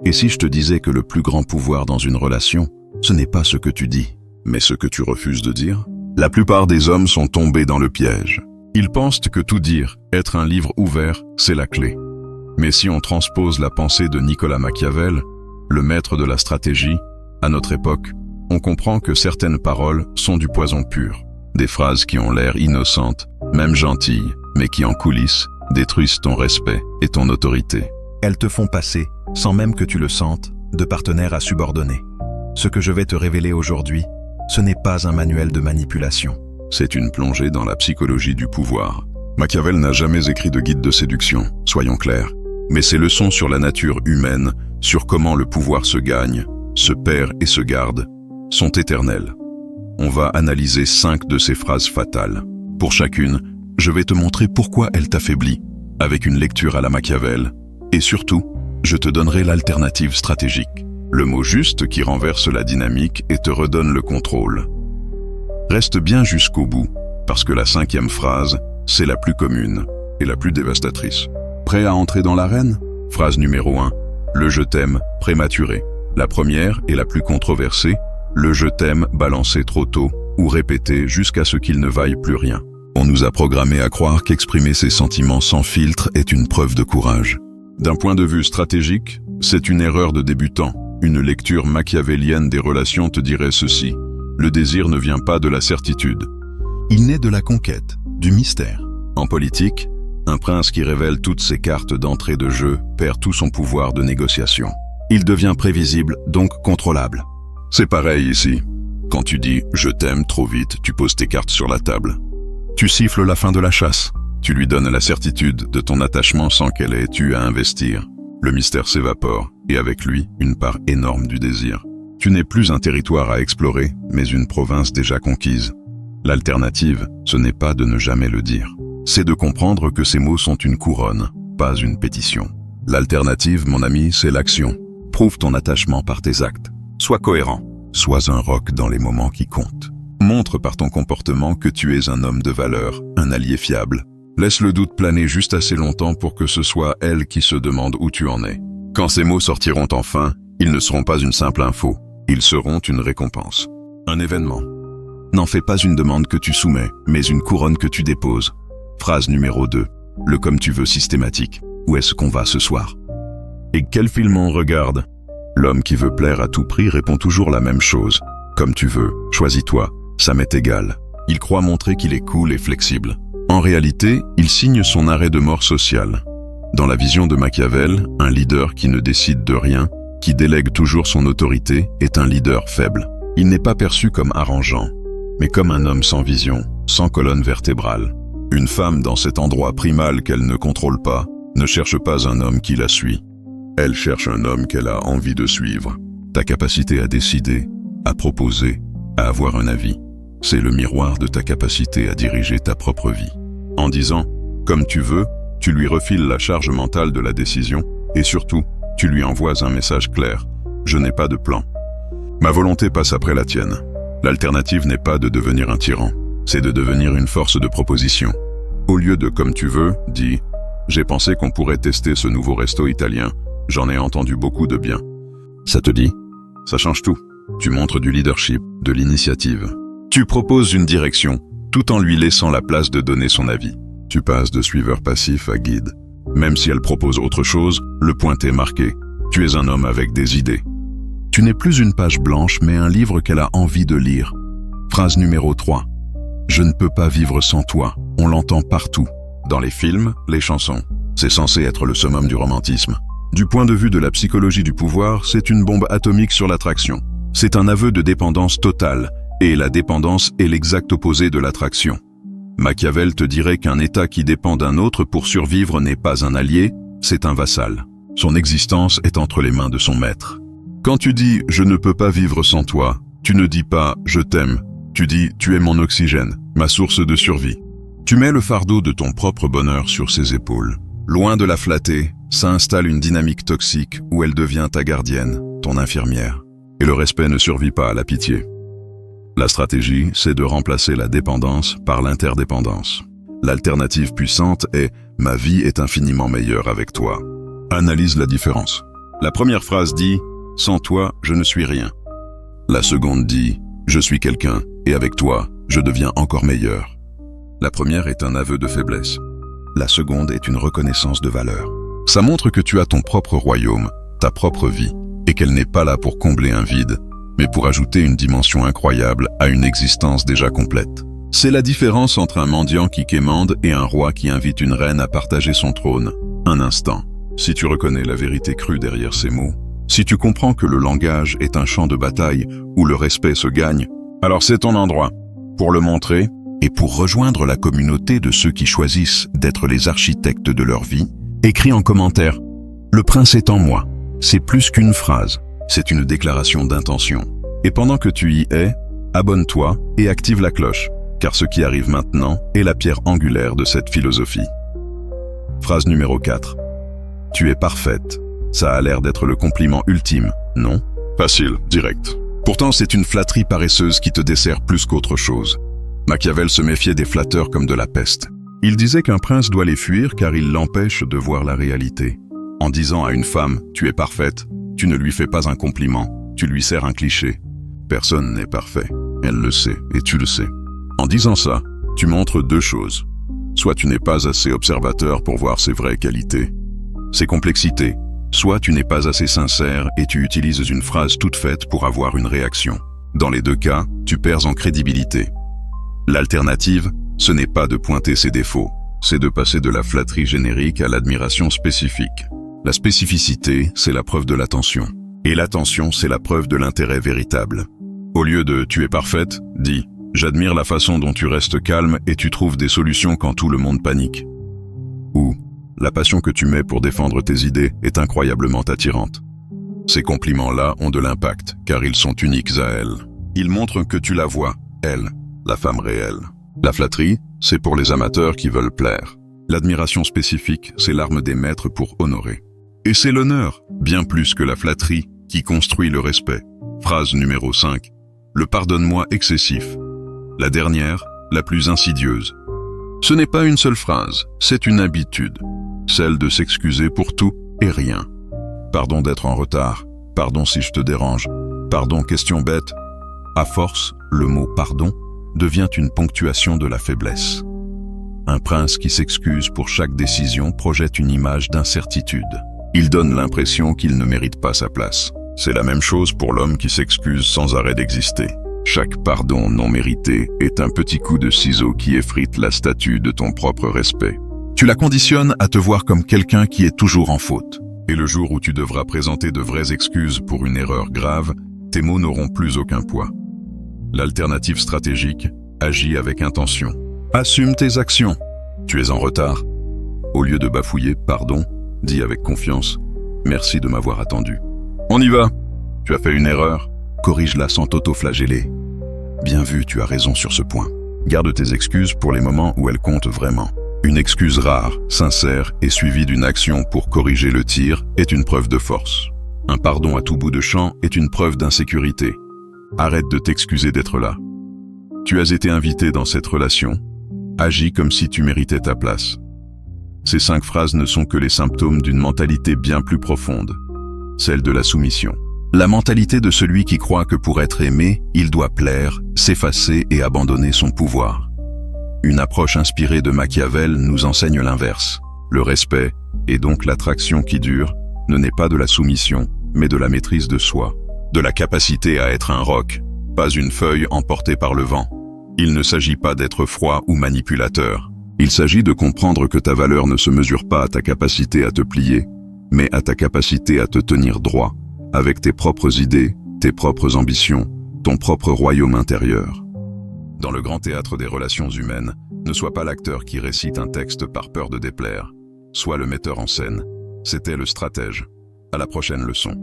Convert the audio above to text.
Et si je te disais que le plus grand pouvoir dans une relation, ce n'est pas ce que tu dis, mais ce que tu refuses de dire? La plupart des hommes sont tombés dans le piège. Ils pensent que tout dire, être un livre ouvert, c'est la clé. Mais si on transpose la pensée de Nicolas Machiavel, le maître de la stratégie, à notre époque, on comprend que certaines paroles sont du poison pur. Des phrases qui ont l'air innocentes, même gentilles, mais qui en coulisses détruisent ton respect et ton autorité. Elles te font passer, sans même que tu le sentes, de partenaire à subordonné. Ce que je vais te révéler aujourd'hui, ce n'est pas un manuel de manipulation. C'est une plongée dans la psychologie du pouvoir. Machiavel n'a jamais écrit de guide de séduction, soyons clairs. Mais ses leçons sur la nature humaine, sur comment le pouvoir se gagne, se perd et se garde, sont éternelles. On va analyser 5 de ces phrases fatales. Pour chacune, je vais te montrer pourquoi elle t'affaiblit, avec une lecture à la Machiavel. Et surtout, je te donnerai l'alternative stratégique. Le mot juste qui renverse la dynamique et te redonne le contrôle. Reste bien jusqu'au bout, parce que la 5e phrase, c'est la plus commune et la plus dévastatrice. Prêt à entrer dans l'arène? Phrase numéro 1. Le je t'aime prématuré. La première et la plus controversée, le je t'aime balancé trop tôt ou répété jusqu'à ce qu'il ne vaille plus rien. On nous a programmé à croire qu'exprimer ses sentiments sans filtre est une preuve de courage. D'un point de vue stratégique, c'est une erreur de débutant. Une lecture machiavélienne des relations te dirait ceci. Le désir ne vient pas de la certitude. Il naît de la conquête, du mystère. En politique, un prince qui révèle toutes ses cartes d'entrée de jeu perd tout son pouvoir de négociation. Il devient prévisible, donc contrôlable. C'est pareil ici. Quand tu dis « je t'aime » trop vite, tu poses tes cartes sur la table. Tu siffles la fin de la chasse. Tu lui donnes la certitude de ton attachement sans qu'elle ait eu à investir. Le mystère s'évapore, et avec lui, une part énorme du désir. Tu n'es plus un territoire à explorer, mais une province déjà conquise. L'alternative, ce n'est pas de ne jamais le dire. C'est de comprendre que ces mots sont une couronne, pas une pétition. L'alternative, mon ami, c'est l'action. Prouve ton attachement par tes actes. Sois cohérent. Sois un roc dans les moments qui comptent. Montre par ton comportement que tu es un homme de valeur, un allié fiable. Laisse le doute planer juste assez longtemps pour que ce soit elle qui se demande où tu en es. Quand ces mots sortiront enfin, ils ne seront pas une simple info. Ils seront une récompense. Un événement. N'en fais pas une demande que tu soumets, mais une couronne que tu déposes. Phrase numéro 2. Le comme tu veux systématique. Où est-ce qu'on va ce soir? Et quel film on regarde? L'homme qui veut plaire à tout prix répond toujours la même chose. Comme tu veux, choisis-toi, ça m'est égal. Il croit montrer qu'il est cool et flexible. En réalité, il signe son arrêt de mort social. Dans la vision de Machiavel, un leader qui ne décide de rien, qui délègue toujours son autorité, est un leader faible. Il n'est pas perçu comme arrangeant, mais comme un homme sans vision, sans colonne vertébrale. Une femme dans cet endroit primal qu'elle ne contrôle pas, ne cherche pas un homme qui la suit. Elle cherche un homme qu'elle a envie de suivre. Ta capacité à décider, à proposer, à avoir un avis, c'est le miroir de ta capacité à diriger ta propre vie. En disant « comme tu veux », tu lui refiles la charge mentale de la décision et surtout, tu lui envoies un message clair « je n'ai pas de plan ». Ma volonté passe après la tienne. L'alternative n'est pas de devenir un tyran, c'est de devenir une force de proposition. Au lieu de « comme tu veux », dis « j'ai pensé qu'on pourrait tester ce nouveau resto italien, j'en ai entendu beaucoup de bien ». Ça te dit? Ça change tout. Tu montres du leadership, de l'initiative. Tu proposes une direction, tout en lui laissant la place de donner son avis. Tu passes de suiveur passif à guide. Même si elle propose autre chose, le point est marqué. Tu es un homme avec des idées. Tu n'es plus une page blanche, mais un livre qu'elle a envie de lire. Phrase numéro 3. Je ne peux pas vivre sans toi. On l'entend partout. Dans les films, les chansons. C'est censé être le summum du romantisme. Du point de vue de la psychologie du pouvoir, c'est une bombe atomique sur l'attraction. C'est un aveu de dépendance totale, et la dépendance est l'exact opposé de l'attraction. Machiavel te dirait qu'un État qui dépend d'un autre pour survivre n'est pas un allié, c'est un vassal. Son existence est entre les mains de son maître. Quand tu dis « je ne peux pas vivre sans toi », tu ne dis pas « je t'aime », tu dis « tu es mon oxygène, ma source de survie ». Tu mets le fardeau de ton propre bonheur sur ses épaules. Loin de la flatter, ça installe une dynamique toxique où elle devient ta gardienne, ton infirmière. Et le respect ne survit pas à la pitié. La stratégie, c'est de remplacer la dépendance par l'interdépendance. L'alternative puissante est « ma vie est infiniment meilleure avec toi ». Analyse la différence. La première phrase dit « Sans toi, je ne suis rien ». La seconde dit « Je suis quelqu'un, et avec toi, je deviens encore meilleur ». La première est un aveu de faiblesse. La seconde est une reconnaissance de valeur. Ça montre que tu as ton propre royaume, ta propre vie, et qu'elle n'est pas là pour combler un vide, mais pour ajouter une dimension incroyable à une existence déjà complète. C'est la différence entre un mendiant qui quémande et un roi qui invite une reine à partager son trône. Un instant. Si tu reconnais la vérité crue derrière ces mots, si tu comprends que le langage est un champ de bataille où le respect se gagne, alors c'est ton endroit. Pour le montrer, et pour rejoindre la communauté de ceux qui choisissent d'être les architectes de leur vie, écris en commentaire « Le prince est en moi ». C'est plus qu'une phrase, c'est une déclaration d'intention. Et pendant que tu y es, abonne-toi et active la cloche, car ce qui arrive maintenant est la pierre angulaire de cette philosophie. Phrase numéro 4. Tu es parfaite. Ça a l'air d'être le compliment ultime, non? Facile, direct. Pourtant, c'est une flatterie paresseuse qui te dessert plus qu'autre chose. Machiavel se méfiait des flatteurs comme de la peste. Il disait qu'un prince doit les fuir car ils l'empêchent de voir la réalité. En disant à une femme « tu es parfaite », tu ne lui fais pas un compliment, tu lui sers un cliché. Personne n'est parfait, elle le sait et tu le sais. En disant ça, tu montres deux choses. Soit tu n'es pas assez observateur pour voir ses vraies qualités, ses complexités, soit tu n'es pas assez sincère et tu utilises une phrase toute faite pour avoir une réaction. Dans les deux cas, tu perds en crédibilité. L'alternative, ce n'est pas de pointer ses défauts, c'est de passer de la flatterie générique à l'admiration spécifique. La spécificité, c'est la preuve de l'attention. Et l'attention, c'est la preuve de l'intérêt véritable. Au lieu de « tu es parfaite », dis « j'admire la façon dont tu restes calme et tu trouves des solutions quand tout le monde panique ». Ou « la passion que tu mets pour défendre tes idées est incroyablement attirante ». Ces compliments-là ont de l'impact, car ils sont uniques à elle. Ils montrent que tu la vois, elle, la femme réelle. La flatterie, c'est pour les amateurs qui veulent plaire. L'admiration spécifique, c'est l'arme des maîtres pour honorer. Et c'est l'honneur, bien plus que la flatterie, qui construit le respect. Phrase numéro 5. Le pardonne-moi excessif. La dernière, la plus insidieuse. Ce n'est pas une seule phrase, c'est une habitude. Celle de s'excuser pour tout et rien. Pardon d'être en retard, pardon si je te dérange, pardon question bête. À force, le mot pardon devient une ponctuation de la faiblesse. Un prince qui s'excuse pour chaque décision projette une image d'incertitude. Il donne l'impression qu'il ne mérite pas sa place. C'est la même chose pour l'homme qui s'excuse sans arrêt d'exister. Chaque pardon non mérité est un petit coup de ciseau qui effrite la statue de ton propre respect. Tu la conditionnes à te voir comme quelqu'un qui est toujours en faute. Et le jour où tu devras présenter de vraies excuses pour une erreur grave, tes mots n'auront plus aucun poids. L'alternative stratégique, agis avec intention. Assume tes actions. Tu es en retard. Au lieu de bafouiller « pardon », dis avec confiance « merci de m'avoir attendu ». On y va. Tu as fait une erreur. Corrige-la sans t'auto-flageller. Bien vu, tu as raison sur ce point. Garde tes excuses pour les moments où elles comptent vraiment. Une excuse rare, sincère et suivie d'une action pour corriger le tir est une preuve de force. Un pardon à tout bout de champ est une preuve d'insécurité. Arrête de t'excuser d'être là. Tu as été invité dans cette relation. Agis comme si tu méritais ta place. Ces 5 phrases ne sont que les symptômes d'une mentalité bien plus profonde, celle de la soumission. La mentalité de celui qui croit que pour être aimé, il doit plaire, s'effacer et abandonner son pouvoir. Une approche inspirée de Machiavel nous enseigne l'inverse. Le respect, et donc l'attraction qui dure, ne naît pas de la soumission, mais de la maîtrise de soi, de la capacité à être un roc, pas une feuille emportée par le vent. Il ne s'agit pas d'être froid ou manipulateur. Il s'agit de comprendre que ta valeur ne se mesure pas à ta capacité à te plier, mais à ta capacité à te tenir droit, avec tes propres idées, tes propres ambitions, ton propre royaume intérieur. Dans le grand théâtre des relations humaines, ne sois pas l'acteur qui récite un texte par peur de déplaire. Sois le metteur en scène. C'était le stratège. À la prochaine leçon.